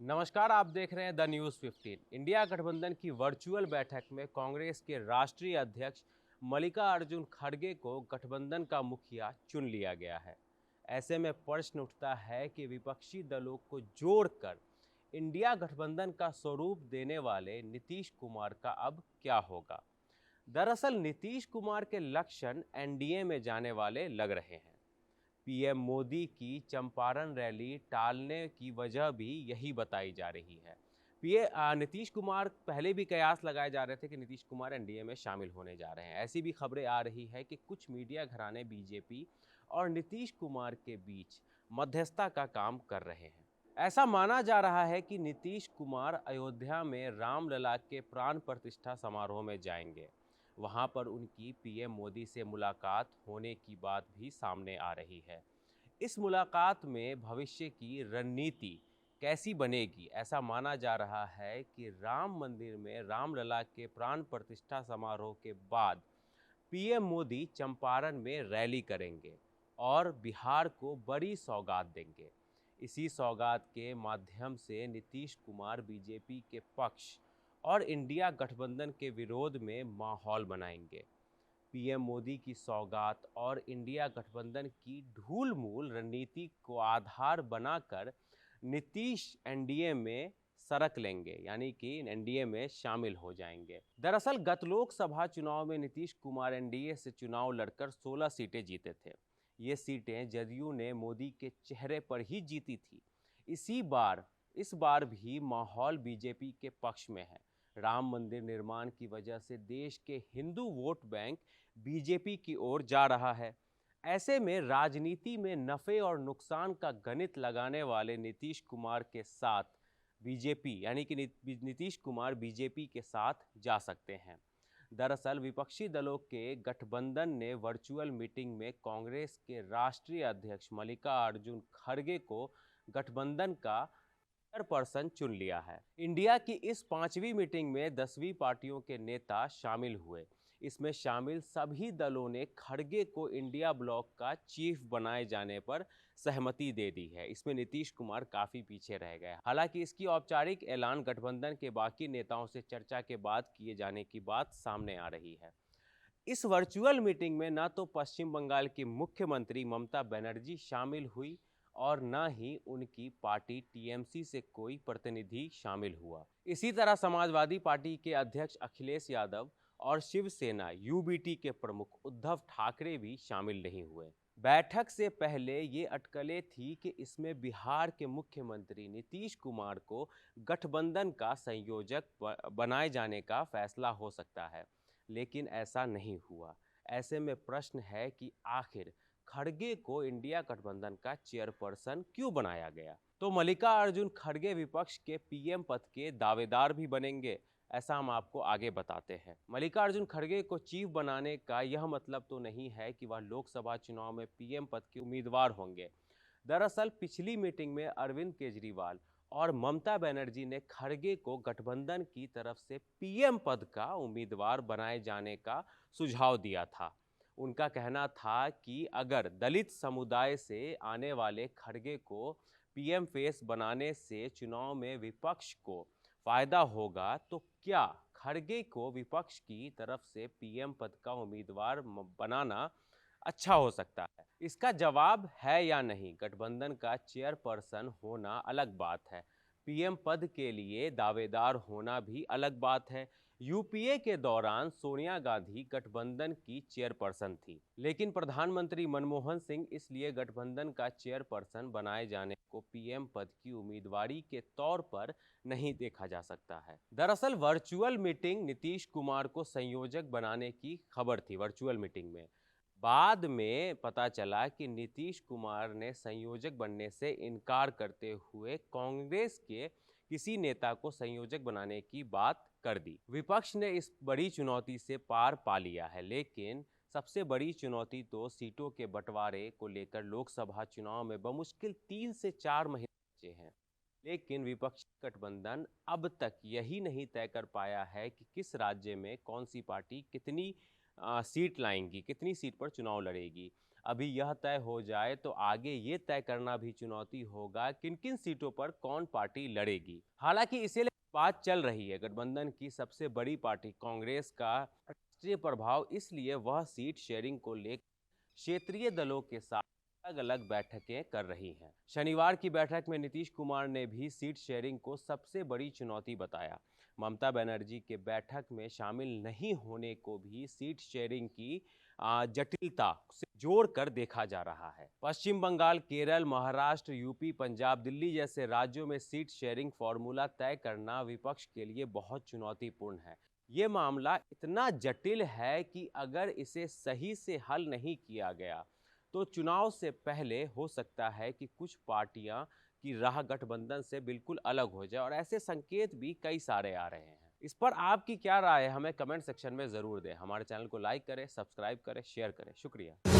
नमस्कार, आप देख रहे हैं द न्यूज़ 15। इंडिया गठबंधन की वर्चुअल बैठक में कांग्रेस के राष्ट्रीय अध्यक्ष मल्लिकार्जुन खड़गे को गठबंधन का मुखिया चुन लिया गया है। ऐसे में प्रश्न उठता है कि विपक्षी दलों को जोड़कर इंडिया गठबंधन का स्वरूप देने वाले नीतीश कुमार का अब क्या होगा। दरअसल नीतीश कुमार के लक्षण एनडीए में जाने वाले लग रहे हैं। पीएम मोदी की चंपारण रैली टालने की वजह भी यही बताई जा रही है। नीतीश कुमार पहले भी कयास लगाए जा रहे थे कि नीतीश कुमार एनडीए में शामिल होने जा रहे हैं। ऐसी भी खबरें आ रही है कि कुछ मीडिया घराने बीजेपी और नीतीश कुमार के बीच मध्यस्थता का काम कर रहे हैं। ऐसा माना जा रहा है कि नीतीश कुमार अयोध्या में रामलला के प्राण प्रतिष्ठा समारोह में जाएंगे। वहां पर उनकी पीएम मोदी से मुलाकात होने की बात भी सामने आ रही है। इस मुलाकात में भविष्य की रणनीति कैसी बनेगी, ऐसा माना जा रहा है कि राम मंदिर में रामलला के प्राण प्रतिष्ठा समारोह के बाद पीएम मोदी चंपारण में रैली करेंगे और बिहार को बड़ी सौगात देंगे। इसी सौगात के माध्यम से नीतीश कुमार बीजेपी के पक्ष और इंडिया गठबंधन के विरोध में माहौल बनाएंगे। पीएम मोदी की सौगात और इंडिया गठबंधन की ढूल मूल रणनीति को आधार बनाकर नीतीश एनडीए में सरक लेंगे, यानी कि एनडीए में शामिल हो जाएंगे। दरअसल गत लोकसभा चुनाव में नीतीश कुमार एनडीए से चुनाव लड़कर 16 सीटें जीते थे। ये सीटें जदयू ने मोदी के चेहरे पर ही जीती थी। इस बार भी माहौल बीजेपी के पक्ष में है। राम मंदिर निर्माण की वजह से देश के हिंदू वोट बैंक बीजेपी की ओर जा रहा है। ऐसे में राजनीति में नफे और नुकसान का गणित लगाने वाले नीतीश कुमार के साथ बीजेपी, यानी कि नीतीश कुमार बीजेपी के साथ जा सकते हैं। दरअसल विपक्षी दलों के गठबंधन ने वर्चुअल मीटिंग में कांग्रेस के राष्ट्रीय अध्यक्ष मल्लिकार्जुन खड़गे को गठबंधन का चेयरपर्सन चुन लिया है। इंडिया की इस 5वीं मीटिंग में 10वीं पार्टियों के नेता शामिल हुए। इसमें शामिल सभी दलों ने खड़गे को इंडिया ब्लॉक का चीफ बनाए जाने पर सहमति दे दी है। इसमें नीतीश कुमार काफी पीछे रह गए। हालांकि इसकी औपचारिक ऐलान गठबंधन के बाकी नेताओं से चर्चा के बाद किए जाने की बात सामने आ रही है। इस वर्चुअल मीटिंग में न तो पश्चिम बंगाल की मुख्यमंत्री ममता बनर्जी शामिल हुई और न ही उनकी पार्टी टीएमसी से कोई प्रतिनिधि शामिल हुआ। इसी तरह समाजवादी पार्टी के अध्यक्ष अखिलेश यादव और शिवसेना यूबीटी के प्रमुख उद्धव ठाकरे भी शामिल नहीं हुए। बैठक से पहले ये अटकलें थी कि इसमें बिहार के मुख्यमंत्री नीतीश कुमार को गठबंधन का संयोजक बनाए जाने का फैसला हो सकता है, लेकिन ऐसा नहीं हुआ। ऐसे में प्रश्न है कि आखिर खड़गे को इंडिया गठबंधन का चेयरपर्सन क्यों बनाया गया। तो मल्लिकार्जुन खड़गे विपक्ष के पीएम पद के दावेदार भी बनेंगे, ऐसा हम आपको आगे बताते हैं। मल्लिकार्जुन खड़गे को चीफ बनाने का यह मतलब तो नहीं है कि वह लोकसभा चुनाव में पीएम पद के उम्मीदवार होंगे। दरअसल पिछली मीटिंग में अरविंद केजरीवाल और ममता बनर्जी ने खड़गे को गठबंधन की तरफ से पीएम पद का उम्मीदवार बनाए जाने का सुझाव दिया था। उनका कहना था कि अगर दलित समुदाय से आने वाले खड़गे को पीएम फेस बनाने से चुनाव में विपक्ष को फायदा होगा, तो क्या खड़गे को विपक्ष की तरफ से पीएम पद का उम्मीदवार बनाना अच्छा हो सकता है। इसका जवाब है या नहीं। गठबंधन का चेयरपर्सन होना अलग बात है, पीएम पद के लिए दावेदार होना भी अलग बात है। यूपीए के दौरान सोनिया गांधी गठबंधन की चेयरपर्सन थी, लेकिन प्रधानमंत्री मनमोहन सिंह, इसलिए गठबंधन का चेयरपर्सन बनाए जाने को पीएम पद की उम्मीदवारी के तौर पर नहीं देखा जा सकता है। दरअसल वर्चुअल मीटिंग नीतीश कुमार को संयोजक बनाने की खबर थी। वर्चुअल मीटिंग में बाद में पता चला कि नीतीश कुमार ने संयोजक बनने से इनकार करते हुए कांग्रेस के किसी नेता को संयोजक बनाने की बात कर दी। विपक्ष ने इस बड़ी चुनौती से पार पा लिया है, लेकिन सबसे बड़ी चुनौती तो सीटों के बंटवारे को लेकर लोकसभा चुनाव में बमुश्किल 3 से 4 महीने बचे हैं। लेकिन विपक्षी गठबंधन अब तक यही नहीं तय कर पाया है कि किस राज्य में कौन सी पार्टी कितनी सीट लाएंगी, कितनी सीट पर चुनाव लड़ेगी। अभी यह तय हो जाए तो आगे ये तय करना भी चुनौती होगा किन किन सीटों पर कौन पार्टी लड़ेगी। हालांकि इसे बात चल रही है गठबंधन की सबसे बड़ी पार्टी कांग्रेस का राष्ट्रीय प्रभाव, इसलिए वह सीट शेयरिंग को लेकर क्षेत्रीय दलों के साथ अलग अलग बैठकें कर रही हैं। शनिवार की बैठक में नीतीश कुमार ने भी सीट शेयरिंग को सबसे बड़ी चुनौती बताया। ममता बनर्जी के बैठक में शामिल नहीं होने को भी सीट शेयरिंग की जटिलता से जोड़कर देखा जा रहा है। पश्चिम बंगाल, केरल, महाराष्ट्र, यूपी, पंजाब, दिल्ली जैसे राज्यों में सीट शेयरिंग फॉर्मूला तय करना विपक्ष के लिए बहुत चुनौतीपूर्ण है। ये मामला इतना जटिल है कि अगर इसे सही से हल नहीं किया गया तो चुनाव से पहले हो सकता है कि कुछ पार्टियां की राह गठबंधन से बिल्कुल अलग हो जाए, और ऐसे संकेत भी कई सारे आ रहे हैं। इस पर आपकी क्या राय है, हमें कमेंट सेक्शन में जरूर दें। हमारे चैनल को लाइक करें, सब्सक्राइब करें, शेयर करें। शुक्रिया।